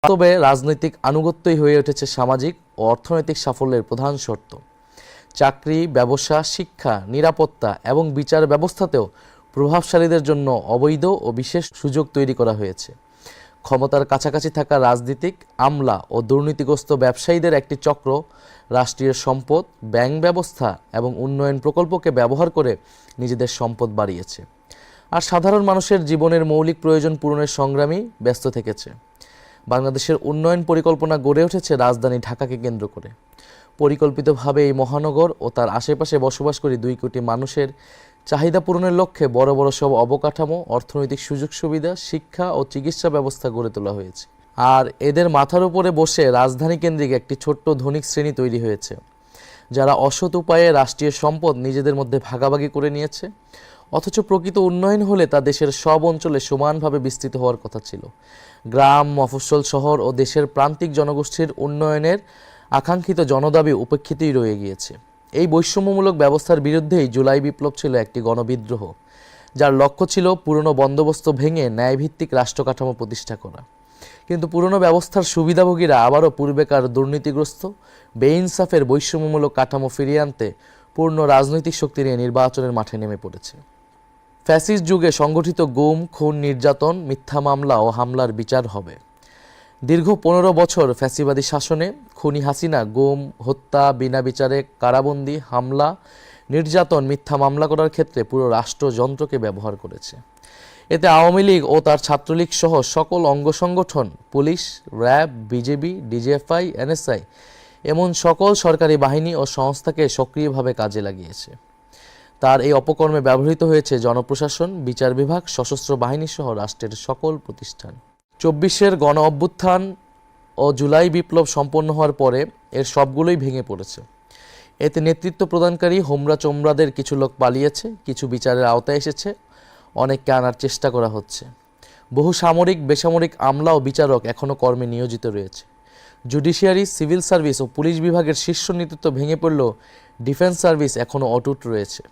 তবে রাজনৈতিক আনুগত্যই হয়ে উঠেছে সামাজিক ও অর্থনৈতিক সাফল্যের প্রধান শর্ত। চাকরি, ব্যবসা, শিক্ষা, নিরাপত্তা এবং বিচার ব্যবস্থাতেও প্রভাবশালীদের জন্য অবৈধ ও বিশেষ সুযোগ তৈরি করা হয়েছে। ক্ষমতার কাছাকাছি থাকা রাজনীতিক, আমলা ও দুর্নীতিগ্রস্ত ব্যবসায়ীদের একটি চক্র রাষ্ট্রীয় সম্পদ, ব্যাংক ব্যবস্থা এবং উন্নয়ন প্রকল্পকে ব্যবহার করে নিজেদের সম্পদ বাড়িয়েছে, আর সাধারণ মানুষের জীবনের মৌলিক প্রয়োজন পূরণের সংগ্রামী ব্যস্ত থেকেছে। বাংলাদেশের উন্নয়ন পরিকল্পনা গড়ে উঠেছে রাজধানী ঢাকাকে কেন্দ্র করে। পরিকল্পিতভাবে এই মহানগর ও তার আশেপাশে বসবাসকারী 2 কোটি মানুষের চাহিদা পূরণের লক্ষ্যে বড় বড় সব অবকাঠামো, অর্থনৈতিক সুযোগ সুবিধা, শিক্ষা ও চিকিৎসা ব্যবস্থা গড়ে তোলা হয়েছে। আর এদের মাথার উপরে বসে রাজধানী কেন্দ্রিক একটি ছোট্ট ধনিক শ্রেণী তৈরি হয়েছে, যারা অসৎ উপায়ে রাষ্ট্রীয় সম্পদ নিজেদের মধ্যে ভাগাভাগি করে নিয়েছে। অথচ প্রকৃত উন্নয়ন হলে তা দেশের সব অঞ্চলে সমানভাবে বিস্তৃত হওয়ার কথা ছিল। গ্রাম, মফস্বল, শহর ও দেশের প্রান্তিক জনগোষ্ঠীর উন্নয়নের আকাঙ্ক্ষিত জনদাবি উপেক্ষিতই রয়ে গিয়েছে। এই বৈষম্যমূলক ব্যবস্থার বিরুদ্ধেই জুলাই বিপ্লব ছিল একটি গণবিদ্রোহ, যার লক্ষ্য ছিল পুরনো বন্দোবস্ত ভেঙে ন্যায়ভিত্তিক রাষ্ট্রকাঠামো প্রতিষ্ঠা করা। কিন্তু পুরনো ব্যবস্থার সুবিধাভোগীরা আবারও পূর্বেকার দুর্নীতিগ্রস্ত, বেইনসাফের বৈষম্যমূলক কাঠামো ফিরিয়ে আনতে পূর্ণ রাজনৈতিক শক্তি নিয়ে নির্বাচনের মাঠে নেমে পড়েছে। ফ্যাসিস্ট যুগে সংগঠিত গুম, খুন, নির্যাতন, মিথ্যা মামলা ও হামলার বিচার হবে। দীর্ঘ 15 বছর ফ্যাসিবাদী শাসনে খুনি হাসিনা গুম, হত্যা, বিনা বিচারে কারাবন্দী, হামলা, নির্যাতন, মিথ্যা মামলা করার ক্ষেত্রে পুরো রাষ্ট্রযন্ত্রকে ব্যবহার করেছে। এতে আওয়ামী লীগ ও তার ছাত্রলীগ সহ সকল অঙ্গ সংগঠন, police, RAB, BJP, DGFI, NSI এমন সকল সরকারি বাহিনী ও সংস্থাকে সক্রিয়ভাবে কাজে লাগিয়েছে। তার এই অপকর্মে ব্যবহৃত হয়েছে জনপ্রশাসন, বিচার বিভাগ, সশস্ত্র বাহিনী সহ রাষ্ট্রের সকল প্রতিষ্ঠান। 24-এর গণ অভ্যুত্থান ও জুলাই বিপ্লব সম্পন্ন হওয়ার পরে এর সবগুলোই ভেঙে পড়েছে। এতে নেতৃত্ব প্রদানকারী হোমরা চোমরাদের কিছু লোক পালিয়েছে, কিছু বিচারের আওতায় এসেছে, অনেককে আনার চেষ্টা করা হচ্ছে। বহু সামরিক, বেসামরিক আমলা ও বিচারক এখনও কর্মে নিয়োজিত রয়েছে। জুডিশিয়ারি, সিভিল সার্ভিস ও পুলিশ বিভাগের শীর্ষ নেতৃত্ব ভেঙে পড়লেও ডিফেন্স সার্ভিস এখনও অটুট রয়েছে।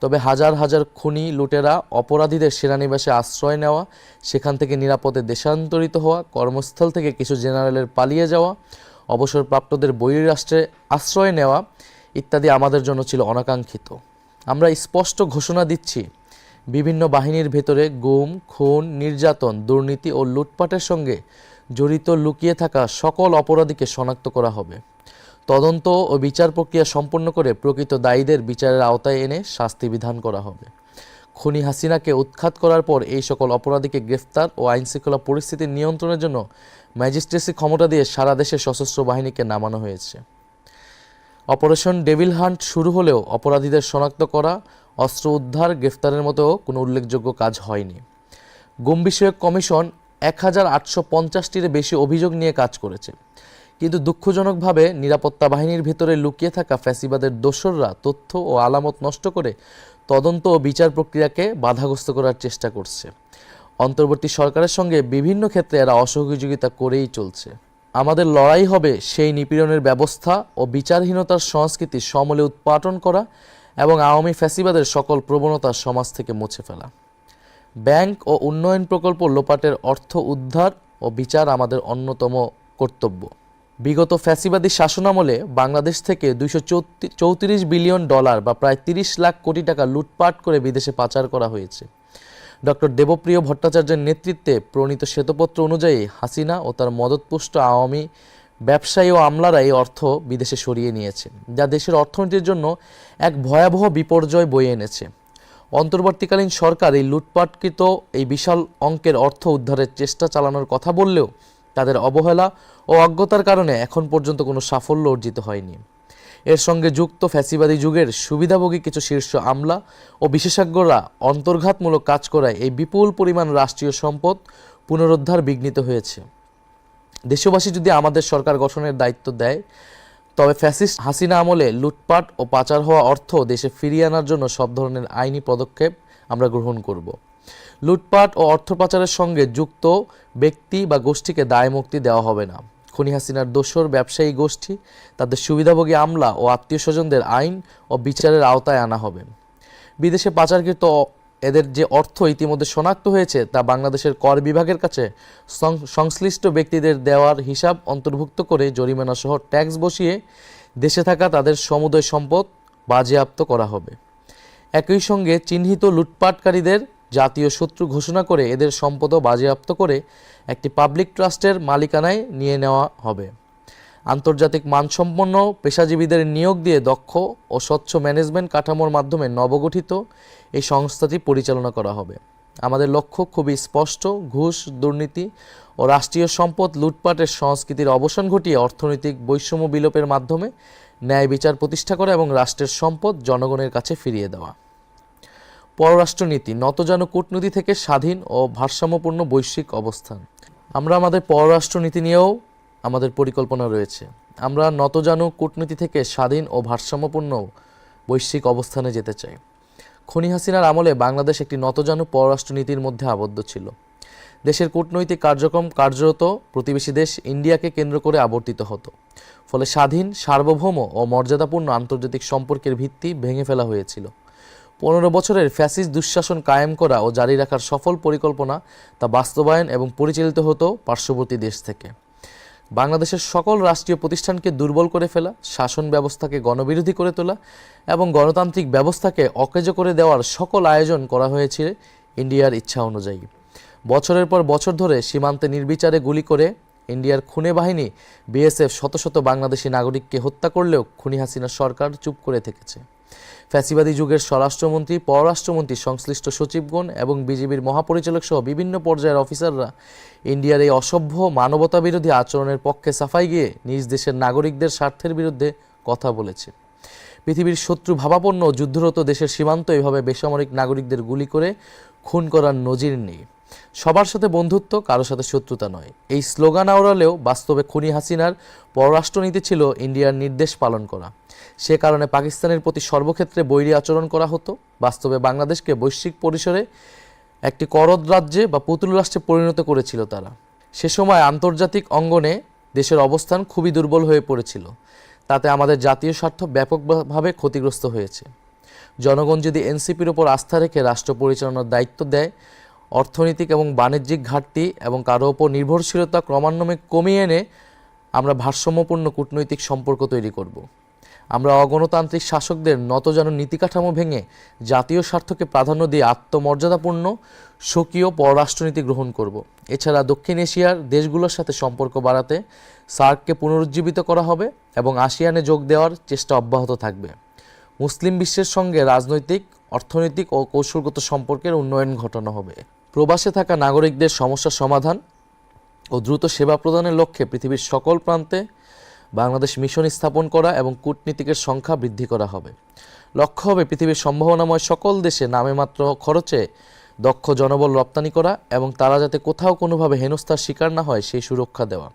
তবে হাজার হাজার খুনি, লুটেরা, অপরাধীদের সেনানিবাসে আশ্রয় নেওয়া, সেখান থেকে নিরাপদে দেশান্তরিত হওয়া, কর্মস্থল থেকে কিছু জেনারেলের পালিয়ে যাওয়া, অবসরপ্রাপ্তদের বহিরাষ্ট্রে আশ্রয় নেওয়া ইত্যাদি আমাদের জন্য ছিল অনাকাঙ্ক্ষিত। আমরা স্পষ্ট ঘোষণা দিচ্ছি, বিভিন্ন বাহিনীর ভেতরে গুম, খুন, নির্যাতন, দুর্নীতি ও লুটপাটের সঙ্গে জড়িত লুকিয়ে থাকা সকল অপরাধীকে শনাক্ত করা হবে। তদন্ত ও বিচার প্রক্রিয়া সম্পন্ন করে প্রকৃত দায়ীদের বিচারের আওতায় এনে শাস্তি বিধান করা হবে। খুনি হাসিনাকে উৎখাত করার পর এই সকল অপরাধীকে গ্রেফতার ও আইনশৃঙ্খলা পরিস্থিতি নিয়ন্ত্রণের জন্য ম্যাজিস্ট্রেসি ক্ষমতা দিয়ে সারা দেশে সশস্ত্র বাহিনীকে নামানো হয়েছে। অপারেশন ডেভিল হান্ট শুরু হলেও অপরাধীদের শনাক্ত করা, অস্ত্র উদ্ধার, গ্রেফতারের মতো কোনো উল্লেখযোগ্য কাজ হয়নি। গুম বিষয়ক কমিশন 1850টির বেশি অভিযোগ নিয়ে কাজ করেছে, কিন্তু দুঃখজনকভাবে নিরাপত্তা বাহিনীর ভেতরে লুকিয়ে থাকা ফ্যাসিবাদের দোসররা তথ্য ও আলামত নষ্ট করে তদন্ত ও বিচার প্রক্রিয়াকে বাধাগ্রস্ত করার চেষ্টা করছে। অন্তর্বর্তী সরকারের সঙ্গে বিভিন্ন ক্ষেত্রে এরা অসহযোগিতা করেই চলছে। আমাদের লড়াই হবে সেই নিপীড়নের ব্যবস্থা ও বিচারহীনতার সংস্কৃতি সমূলে উৎপাটন করা এবং আওয়ামী ফ্যাসিবাদের সকল প্রবণতা সমাজ থেকে মুছে ফেলা। ব্যাংক ও উন্নয়ন প্রকল্প লোপাটের অর্থ উদ্ধার ও বিচার আমাদের অন্যতম কর্তব্য। বিগত ফ্যাসিবাদী শাসনামলে বাংলাদেশ থেকে $234 বিলিয়ন বা প্রায় 30 লাখ কোটি টাকা লুটপাট করে বিদেশে পাচার করা হয়েছে। ডক্টর দেবপ্রিয় ভট্টাচার্যের নেতৃত্বে প্রণীত শ্বেতপত্র অনুযায়ী হাসিনা ও তার মদতপুষ্ট আওয়ামী ব্যবসায়ী ও আমলারা এই অর্থ বিদেশে সরিয়ে নিয়েছে, যা দেশের অর্থনীতির জন্য এক ভয়াবহ বিপর্যয় বয়ে এনেছে। অন্তর্বর্তীকালীন সরকার এই লুটপাটকৃত এই বিশাল অঙ্কের অর্থ উদ্ধারের চেষ্টা চালানোর কথা বললেও তাদের অবহেলা ও অজ্ঞতার কারণে এখন পর্যন্ত কোনো সাফল্য অর্জিত হয়নি। এর সঙ্গে যুক্ত ফ্যাসিবাদী যুগের সুবিধাভোগী কিছু শীর্ষ আমলা ও বিশেষজ্ঞরা অন্তর্ঘাতমূলক কাজ করায় এই বিপুল পরিমাণ রাষ্ট্রীয় সম্পদ পুনরুদ্ধার বিঘ্নিত হয়েছে। দেশবাসী যদি আমাদের সরকার গঠনের দায়িত্ব দেয়, তবে ফ্যাসিস্ট হাসিনা আমলে লুটপাট ও পাচার হওয়া অর্থ দেশে ফিরিয়ে আনার জন্য সব ধরনের আইনি পদক্ষেপ আমরা গ্রহণ করব। লুটপাট ও অর্থ পাচারের সঙ্গে যুক্ত ব্যক্তি বা গোষ্ঠীকে দায়মুক্তি দেওয়া হবে না। খুনি হাসিনার দোসর ব্যবসায়ী গোষ্ঠী, তাদের সুবিধাভোগী আমলা ও আত্মীয় স্বজনদের আইন ও বিচারের আওতায় আনা হবে। বিদেশে পাচারকৃত এদের যে অর্থ ইতিমধ্যে শনাক্ত হয়েছে তা বাংলাদেশের কর বিভাগের কাছে সংশ্লিষ্ট ব্যক্তিদের দেওয়ার হিসাব অন্তর্ভুক্ত করে জরিমানা সহ ট্যাক্স বসিয়ে দেশে থাকা তাদের সমুদয় সম্পদ বাজেয়াপ্ত করা হবে। একই সঙ্গে চিহ্নিত লুটপাটকারীদের জাতীয় শত্রু ঘোষণা করে এদের সম্পদও বাজেয়াপ্ত করে একটি পাবলিক ট্রাস্টের মালিকানায় নিয়ে নেওয়া হবে। আন্তর্জাতিক মানসম্পন্ন পেশাজীবীদের নিয়োগ দিয়ে দক্ষ ও স্বচ্ছ ম্যানেজমেন্ট কাঠামোর মাধ্যমে নবগঠিত এই সংস্থাটি পরিচালনা করা হবে। আমাদের লক্ষ্য খুবই স্পষ্ট, ঘুষ, দুর্নীতি ও রাষ্ট্রীয় সম্পদ লুটপাটের সংস্কৃতির অবসান ঘটিয়ে অর্থনৈতিক বৈষম্য বিলোপের মাধ্যমে ন্যায় বিচার প্রতিষ্ঠা করা এবং রাষ্ট্রের সম্পদ জনগণের কাছে ফিরিয়ে দেওয়া। পররাষ্ট্রনীতি, নতজানু কূটনীতি থেকে স্বাধীন ও ভারসাম্যপূর্ণ বৈশ্বিক অবস্থান। আমরা আমাদের পররাষ্ট্রনীতি নিয়েও আমাদের পরিকল্পনা রয়েছে। আমরা নতজানু কূটনীতি থেকে স্বাধীন ও ভারসাম্যপূর্ণ বৈশ্বিক অবস্থানে যেতে চাই। খুনি হাসিনার আমলে বাংলাদেশ একটি নতজানু পররাষ্ট্রনীতির মধ্যে আবদ্ধ ছিল। দেশের কূটনৈতিক কার্যক্রম কার্যরত প্রতিবেশী দেশ ইন্ডিয়াকে কেন্দ্র করে আবর্তিত হতো। ফলে স্বাধীন, সার্বভৌম ও মর্যাদাপূর্ণ আন্তর্জাতিক সম্পর্কের ভিত্তি ভেঙে ফেলা হয়েছিল। 15 বছরের ফ্যাসিস্ট দুঃশাসন কায়েম করা ও জারি রাখার সফল পরিকল্পনা তা বাস্তবায়ন এবং পরিচালিত হতো পার্শ্ববর্তী দেশ থেকে। বাংলাদেশের সকল রাষ্ট্রীয় প্রতিষ্ঠানকে দুর্বল করে ফেলা, শাসন ব্যবস্থাকে গণবিরোধী করে তোলা এবং গণতান্ত্রিক ব্যবস্থাকে অকেজো করে দেওয়ার সকল আয়োজন করা হয়েছে ইন্ডিয়ার ইচ্ছা অনুযায়ী। বছরের পর বছর ধরে সীমান্তে নির্বিচারে গুলি করে ইন্ডিয়ার খুনে বাহিনী বিএসএফ শত শত বাংলাদেশি নাগরিককে হত্যা করলেও খুনি হাসিনা সরকার চুপ করে থেকেছে। ফ্যাসিবাদী যুগের স্বরাষ্ট্রমন্ত্রী, পররাষ্ট্রমন্ত্রী, সংশ্লিষ্ট সচিবগণ এবং বিজিবির মহাপরিচালক সহ বিভিন্ন পর্যায়ের অফিসাররা ইন্ডিয়ার এই অসভ্য মানবতাবিরোধী আচরণের পক্ষে সাফাই গিয়ে নিজ দেশের নাগরিকদের স্বার্থের বিরুদ্ধে কথা বলেছে। পৃথিবীর শত্রু ভাবাপন্ন যুদ্ধরত দেশের সীমান্ত এভাবে বেসামরিক নাগরিকদের গুলি করে খুন করার নজির নেই। সবার সাথে বন্ধুত্ব, কারো সাথে শত্রুতা নয়, এই স্লোগান আওড়ালেও বাস্তবে খুনি হাসিনার পররাষ্ট্রনীতি ছিল ইন্ডিয়ার নির্দেশ পালন করা। সে কারণে পাকিস্তানের প্রতি সর্বক্ষেত্রে বৈরী আচরণ করা হতো। বাস্তবে বাংলাদেশকে বৈশ্বিক পরিসরে একটি করদ রাজ্যে বা পুতুল রাষ্ট্রে পরিণত করেছিল তারা। সে সময় আন্তর্জাতিক অঙ্গনে দেশের অবস্থান খুবই দুর্বল হয়ে পড়েছিল। তাতে আমাদের জাতীয় স্বার্থ ব্যাপকভাবে ক্ষতিগ্রস্ত হয়েছে। জনগণ যদি এনসিপির ওপর আস্থা রেখে রাষ্ট্র পরিচালনার দায়িত্ব দেয়, অর্থনৈতিক এবং বাণিজ্যিক ঘাটতি এবং কারো ওপর নির্ভরশীলতা ক্রমান্বয়ে কমিয়ে এনে আমরা ভারসাম্যপূর্ণ কূটনৈতিক সম্পর্ক তৈরি করব। আমরা অগণতান্ত্রিক শাসকদের নতজানু নীতিকাঠামো ভেঙে জাতীয় স্বার্থকে প্রাধান্য দিয়ে আত্মমর্যাদাপূর্ণ স্বকীয় পররাষ্ট্রনীতি গ্রহণ করব। এছাড়া দক্ষিণ এশিয়ার দেশগুলোর সাথে সম্পর্ক বাড়াতে সার্ককে পুনরুজ্জীবিত করা হবে এবং আসিয়ানে যোগ দেওয়ার চেষ্টা অব্যাহত থাকবে। মুসলিম বিশ্বের সঙ্গে রাজনৈতিক, অর্থনৈতিক ও কৌশলগত সম্পর্কের উন্নয়ন ঘটানো হবে। প্রবাসে থাকা নাগরিকদের সমস্যা সমাধান ও দ্রুত সেবা প্রদানের লক্ষ্যে পৃথিবীর সকল প্রান্তে বাংলাদেশ মিশন স্থাপন করা এবং কূটনীতিকের সংখ্যা বৃদ্ধি করা হবে। লক্ষ্য হবে পৃথিবীর সম্ভাবনাময় সকল দেশে নামেমাত্র খরচে দক্ষ জনবল রপ্তানি করা এবং তারা যাতে কোথাও কোনোভাবে হেনস্থার শিকার না হয় সেই সুরক্ষা দেওয়া।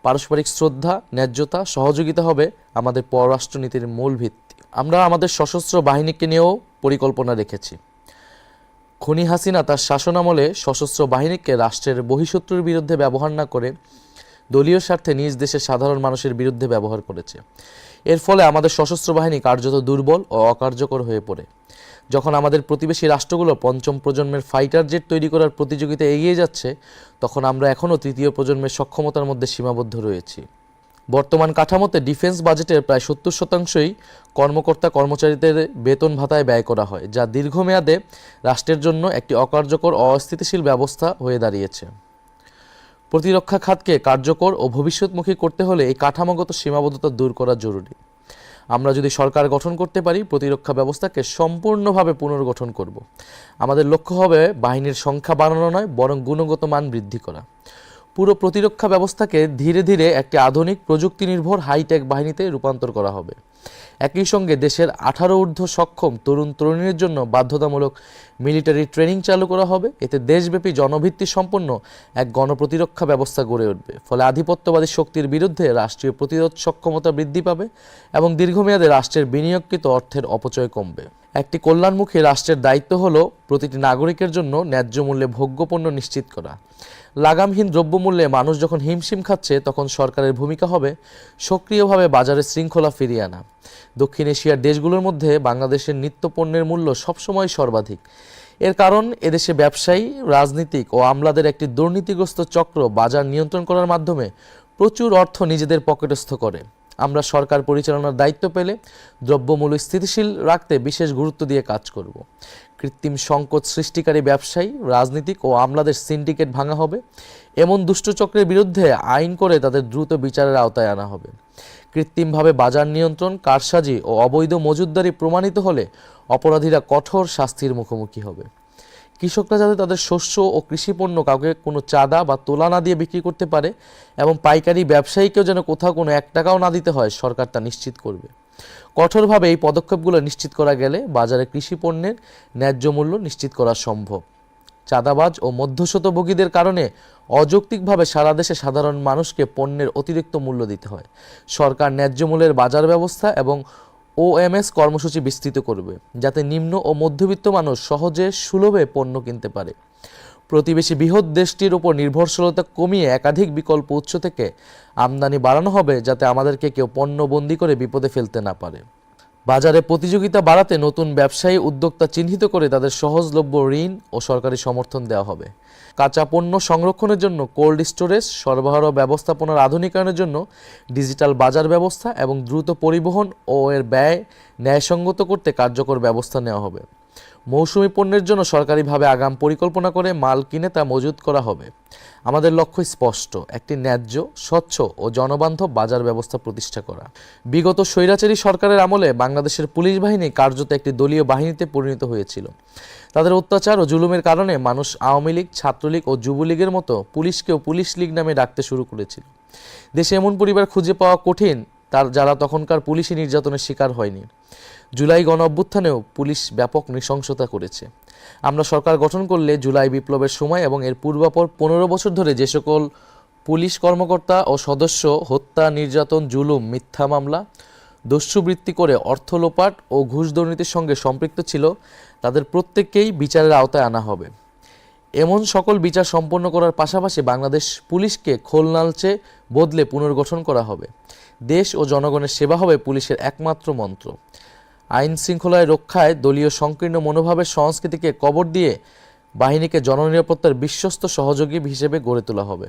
পারস্পরিক শ্রদ্ধা, ন্যায্যতা, সহযোগিতা হবে আমাদের পররাষ্ট্রনীতির মূল ভিত্তি। আমরা আমাদের সশস্ত্র বাহিনীকে নিয়েও পরিকল্পনা রেখেছি। খুনি হাসিনা তার শাসনামলে সশস্ত্র বাহিনীকে রাষ্ট্রের বহিঃশত্রুর বিরুদ্ধে ব্যবহার না করে দলীয় স্বার্থে নিজ দেশের সাধারণ মানুষের বিরুদ্ধে ব্যবহার করেছে। এর ফলে আমাদের সশস্ত্র বাহিনী কার্যত দুর্বল ও অকার্যকর হয়ে পড়ে। যখন আমাদের প্রতিবেশী রাষ্ট্রগুলো পঞ্চম প্রজন্মের ফাইটার জেট তৈরি করার প্রতিযোগিতায় এগিয়ে যাচ্ছে, তখন আমরা এখনও তৃতীয় প্রজন্মের সক্ষমতার মধ্যে সীমাবদ্ধ রয়েছি। বর্তমান কাঠামোতে ডিফেন্স বাজেটের প্রায় 70% কর্মকর্তা কর্মচারীদের বেতন ভাতায় ব্যয় করা হয়, যা দীর্ঘমেয়াদে রাষ্ট্রের জন্য একটি অকার্যকর ও অস্থিতিশীল ব্যবস্থা হয়ে দাঁড়িয়েছে। প্রতিরক্ষা খাতকে কার্যকর ও ভবিষ্যৎমুখী করতে হলে এই কাঠামোগত সীমাবদ্ধতা দূর করা জরুরি। আমরা যদি সরকার গঠন করতে পারি, প্রতিরক্ষা ব্যবস্থাকে সম্পূর্ণভাবে পুনর্গঠন করব। আমাদের লক্ষ্য হবে বাহিনীর সংখ্যা বাড়ানো নয়, বরং গুণগত মান বৃদ্ধি করা। পুরো প্রতিরক্ষা ব্যবস্থাকে ধীরে ধীরে একটি আধুনিক প্রযুক্তি নির্ভর হাইটেক বাহিনীতে রূপান্তর করা হবে। একই সঙ্গে দেশের 18 ঊর্ধ্ব সক্ষম তরুণ তরুণীর জন্য বাধ্যতামূলক মিলিটারি ট্রেনিং চালু করা হবে। এতে দেশব্যাপী জনভিত্তি সম্পন্ন এক গণপ্রতিরক্ষা ব্যবস্থা গড়ে উঠবে। ফলে আধিপত্যবাদী শক্তির বিরুদ্ধে রাষ্ট্রীয় প্রতিরোধ সক্ষমতা বৃদ্ধি পাবে এবং দীর্ঘমেয়াদে রাষ্ট্রের বিনিয়োগকৃত অর্থের অপচয় কমবে। একটি কল্যাণমুখী রাষ্ট্রের দায়িত্ব হলো প্রতিটি নাগরিকের জন্য ন্যায্য মূল্যে ভোগ্যপণ্য নিশ্চিত করা। লাগামহীন দ্রব্যমূল্যে মানুষ যখন হিমশিম খাচ্ছে, তখন সরকারের ভূমিকা হবে সক্রিয়ভাবে বাজারে শৃঙ্খলা ফিরিয়ে আনা। দক্ষিণ এশিয়ার দেশগুলোর মধ্যে বাংলাদেশের নিত্যপণ্যের মূল্য সবসময় সর্বাধিক। এর কারণ এদেশে ব্যবসায়ী, রাজনীতিক ও আমলাদের একটি দুর্নীতিগ্রস্ত চক্র বাজার নিয়ন্ত্রণ করার মাধ্যমে প্রচুর অর্থ নিজেদের পকেটস্থ করে। আমরা সরকার পরিচালনার দায়িত্ব পেলে দ্রব্যমূল্য স্থিতিশীল রাখতে বিশেষ গুরুত্ব দিয়ে কাজ করব। কৃত্রিম সংকট সৃষ্টিকারী ব্যবসায়ী, রাজনীতিক ও আমলাদের সিন্ডিকেট ভাঙা হবে। এমন দুষ্ট চক্রের বিরুদ্ধে আইন করে তাদের দ্রুত বিচারের আওতায় আনা হবে। কৃত্রিমভাবে বাজার নিয়ন্ত্রণ, কারসাজি ও অবৈধ মজুতদারি প্রমাণিত হলে অপরাধীরা কঠোর শাস্তির মুখোমুখি হবে। কৃষকরা যাতে তাদের শস্য ও কৃষিপণ্য কাউকে কোনো চাঁদা বা তোলা না দিয়ে বিক্রি করতে পারে এবং পাইকারি ব্যবসায়ীকেও যেন কোথাও কোনো 1 টাকাও না দিতে হয়, সরকার তা নিশ্চিত করবে। কঠোরভাবে এই পদক্ষেপগুলো নিশ্চিত করা গেলে বাজারে কৃষি পণ্যের ন্যায্য মূল্য নিশ্চিত করা সম্ভব। চাঁদাবাজ ও মধ্যস্বত্বভোগীদের কারণে অযৌক্তিকভাবে সারা দেশে সাধারণ মানুষকে পণ্যের অতিরিক্ত মূল্য দিতে হয়। সরকার ন্যায্য মূল্যের বাজার ব্যবস্থা এবং OMS কর্মসূচি বিস্তৃত করবে, যাতে নিম্ন ও মধ্যবিত্ত মানুষ সহজে সুলভে পণ্য কিনতে পারে। প্রতিবেশী বৃহৎ দেশটির উপর নির্ভরশীলতা কমিয়ে একাধিক বিকল্প উৎস থেকে আমদানি বাড়ানো হবে, যাতে আমাদেরকে কেউ পণ্যবন্দী করে বিপদে ফেলতে না পারে। বাজারে প্রতিযোগিতা বাড়াতে নতুন ব্যবসায়ী উদ্যোক্তা চিহ্নিত করে তাদের সহজলভ্য ঋণ ও সরকারি সমর্থন দেওয়া হবে। কাঁচা পণ্য সংরক্ষণের জন্য কোল্ড স্টোরেজ, সরবরাহ ব্যবস্থাপনার আধুনিকায়নের জন্য ডিজিটাল বাজার ব্যবস্থা এবং দ্রুত পরিবহন ও এর ব্যয় ন্যায়সঙ্গত করতে কার্যকর ব্যবস্থা নেওয়া হবে। মৌসুমি পণ্যের জন্য সরকারিভাবে আগাম পরিকল্পনা করে মাল কিনে তা মজুত করা হবে। আমাদের লক্ষ্য স্পষ্ট, একটি ন্যায্য, স্বচ্ছ ও জনবান্ধব বাজার ব্যবস্থা প্রতিষ্ঠা করা। বিগত স্বৈরাচারী সরকারের আমলে বাংলাদেশের পুলিশ বাহিনী কার্যত একটি দলীয় বাহিনীতে পরিণত হয়েছিল। তাদের অত্যাচার ও জুলুমের কারণে মানুষ আওয়ামী লীগ, ছাত্রলীগ ও যুবলীগের মতো পুলিশকেও পুলিশ লীগ নামে ডাকতে শুরু করেছিল। দেশে এমন পরিবার খুঁজে পাওয়া কঠিন যারা তখনকার পুলিশি নির্যাতনের শিকার হয়নি। জুলাই গণঅভ্যুত্থানেও পুলিশ ব্যাপক নৃশংসতা করেছে। আমরা সরকার গঠন করলে জুলাই বিপ্লবের সময় এবং এর পূর্বাপর 15 বছর ধরে যে সকল পুলিশ কর্মকর্তা ও সদস্য হত্যা, নির্যাতন, জুলুম, মিথ্যা মামলা, দস্যুবৃত্তি করে অর্থ লোপাট ও ঘুষ দুর্নীতির সঙ্গে সম্পৃক্ত ছিল, তাদের প্রত্যেককেই বিচারের আওতায় আনা হবে। এমন সকল বিচার সম্পন্ন করার পাশাপাশি বাংলাদেশ পুলিশকে খোলনালচে বদলে পুনর্গঠন করা হবে। দেশ ও জনগণের সেবা হবে পুলিশের একমাত্র মন্ত্র। আইন শৃঙ্খলায় রক্ষায় দলীয় সংকীর্ণ মনোভাবের সংস্কৃতিকে কবর দিয়ে বাহিনীকে জননিরাপত্তার বিশ্বস্ত সহযোগী হিসেবে গড়ে তোলা হবে।